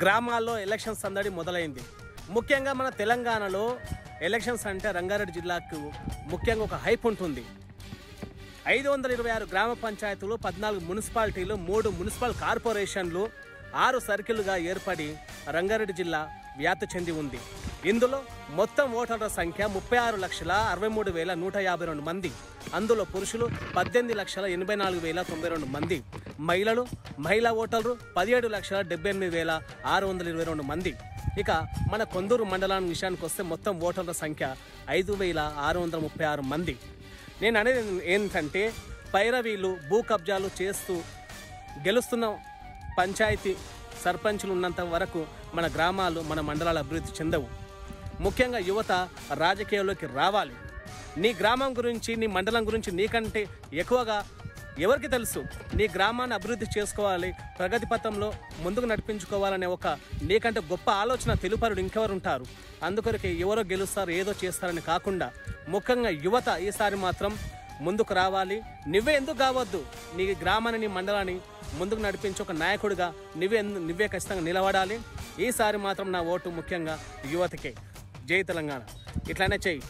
గ్రామాల్లో ఎలక్షన్ సందడి మొదలైంది. ముఖ్యంగా మన తెలంగాణలో ఎలక్షన్స్ అంటే రంగారెడ్డి జిల్లాకు ముఖ్యంగా ఒక హైప్ ఉంటుంది. 526 గ్రామ పంచాయతీలు, 14 మున్సిపాలిటీలు, 3 మున్సిపల్ కార్పొరేషన్లు, 6 సర్కిల్గా ఏర్పడి రంగారెడ్డి జిల్లా వ్యాప్తి చెంది ఉంది. ఇందులో మొత్తం ఓటర్ల సంఖ్య 36,63,152 మంది. అందులో పురుషులు 18,84,092 మంది, మహిళా ఓటర్లు 17,78,622 మంది. ఇక మన కొందూరు మండలానికి విషయానికి వస్తే మొత్తం ఓటర్ల సంఖ్య 5,636 మంది. నేను అనేది ఏంటంటే పైరవీలు, భూ కబ్జాలు చేస్తూ గెలుస్తున్న పంచాయతీ సర్పంచులు ఉన్నంత వరకు మన గ్రామాలు, మన మండలాలు అభివృద్ధి చెందవు. ముఖ్యంగా యువత రాజకీయాల్లోకి రావాలి. నీ గ్రామం గురించి, నీ మండలం గురించి నీకంటే ఎక్కువగా ఎవరికి తెలుసు? నీ గ్రామాన్ని అభివృద్ధి చేసుకోవాలి, ప్రగతి పథంలో ముందుకు నడిపించుకోవాలనే ఒక నీకంటే గొప్ప ఆలోచన తెలుపరుడు ఇంకెవరు ఉంటారు? అందుకొరకే ఎవరో గెలుస్తారు, ఏదో చేస్తారని కాకుండా ముఖ్యంగా యువత ఈసారి మాత్రం ముందుకు రావాలి. నువ్వే ఎందుకు కావద్దు, నీ గ్రామాన్ని, నీ మండలాన్ని ముందుకు నడిపించి ఒక నాయకుడిగా నువ్వే ఖచ్చితంగా నిలబడాలి. ఈసారి మాత్రం నా ఓటు ముఖ్యంగా యువతకే. జై తెలంగాణ. ఇట్లానే చెయ్యి.